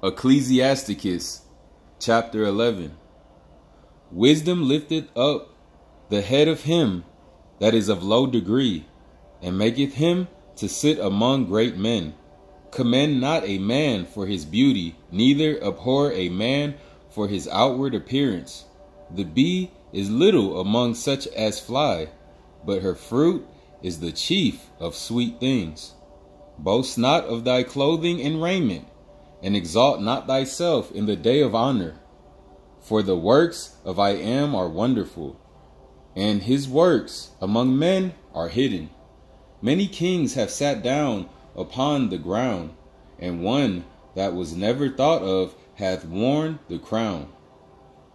Ecclesiasticus, chapter 11. Wisdom lifteth up the head of him that is of low degree, and maketh him to sit among great men. Commend not a man for his beauty, neither abhor a man for his outward appearance. The bee is little among such as fly, but her fruit is the chief of sweet things. Boast not of thy clothing and raiment, and exalt not thyself in the day of honor. For the works of I am are wonderful, and his works among men are hidden. Many kings have sat down upon the ground, and one that was never thought of hath worn the crown.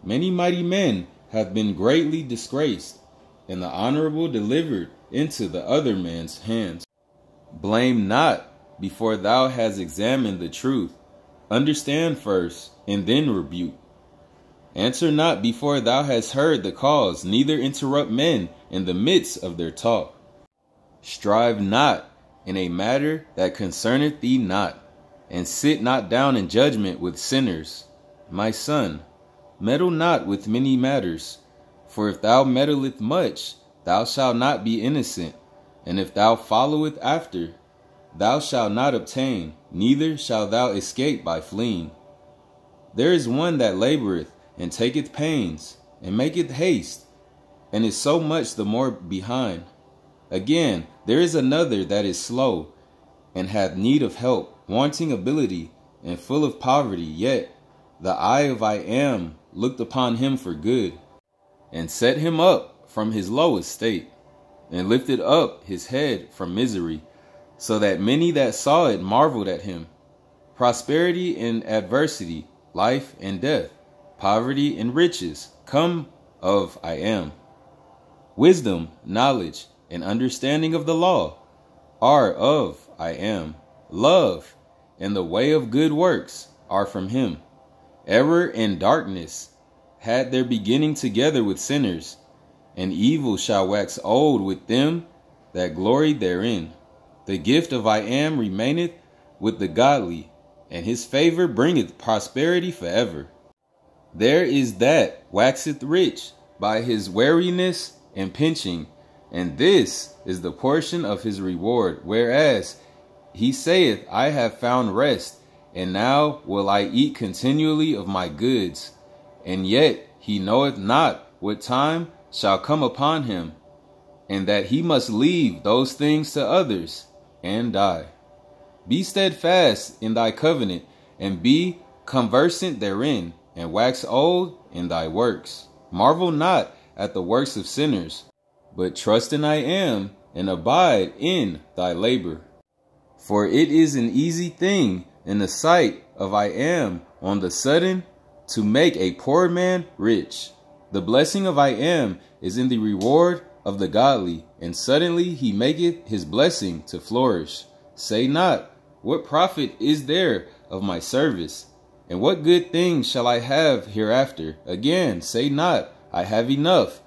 Many mighty men have been greatly disgraced, and the honorable delivered into the other man's hands. Blame not before thou hast examined the truth. Understand first, and then rebuke. Answer not before thou hast heard the cause, neither interrupt men in the midst of their talk. Strive not in a matter that concerneth thee not, and sit not down in judgment with sinners. My son, meddle not with many matters, for if thou meddleth much, thou shalt not be innocent, and if thou followeth after, thou shalt not obtain, neither shalt thou escape by fleeing. There is one that laboureth, and taketh pains, and maketh haste, and is so much the more behind. Again, there is another that is slow, and hath need of help, wanting ability, and full of poverty, yet the eye of I am looked upon him for good, and set him up from his low estate, and lifted up his head from misery, so that many that saw it marveled at him. Prosperity and adversity, life and death, poverty and riches come of I am. Wisdom, knowledge, and understanding of the law are of I am. Love and the way of good works are from him. Error and darkness had their beginning together with sinners, and evil shall wax old with them that glory therein. The gift of I am remaineth with the godly, and his favor bringeth prosperity forever. There is that waxeth rich by his wariness and pinching, and this is the portion of his reward. Whereas he saith, I have found rest, and now will I eat continually of my goods. And yet he knoweth not what time shall come upon him, and that he must leave those things to others, and die. Be steadfast in thy covenant, and be conversant therein, and wax old in thy works. Marvel not at the works of sinners, but trust in I am, and abide in thy labor. For it is an easy thing in the sight of I am on the sudden to make a poor man rich. The blessing of I am is in the reward of the godly, and suddenly he maketh his blessing to flourish. Say not, what profit is there of my service? And what good things shall I have hereafter? Again, say not, I have enough,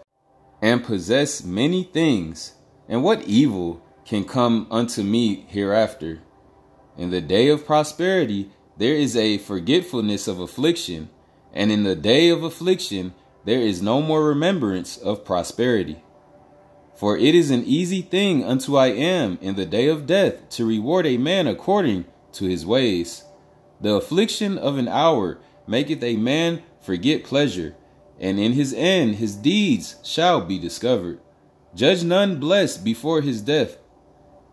and possess many things. And what evil can come unto me hereafter? In the day of prosperity there is a forgetfulness of affliction, and in the day of affliction there is no more remembrance of prosperity. For it is an easy thing unto I am in the day of death to reward a man according to his ways. The affliction of an hour maketh a man forget pleasure, and in his end his deeds shall be discovered. Judge none blessed before his death,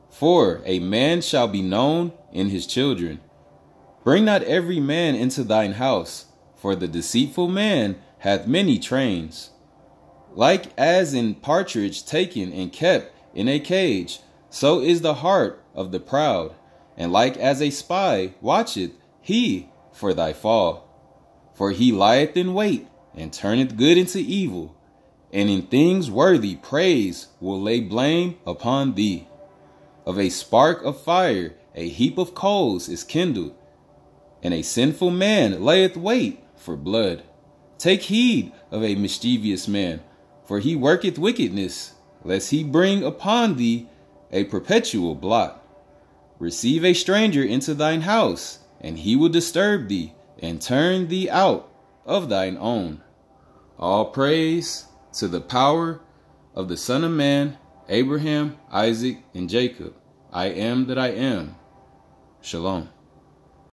for a man shall be known in his children. Bring not every man into thine house, for the deceitful man hath many trains. Like as in partridge taken and kept in a cage, so is the heart of the proud, and like as a spy watcheth he for thy fall. For he lieth in wait, and turneth good into evil, and in things worthy praise will lay blame upon thee. Of a spark of fire a heap of coals is kindled, and a sinful man layeth wait for blood. Take heed of a mischievous man, for he worketh wickedness, lest he bring upon thee a perpetual blot. Receive a stranger into thine house, and he will disturb thee, and turn thee out of thine own. All praise to the power of the Son of Man, Abraham, Isaac, and Jacob. I am that I am. Shalom.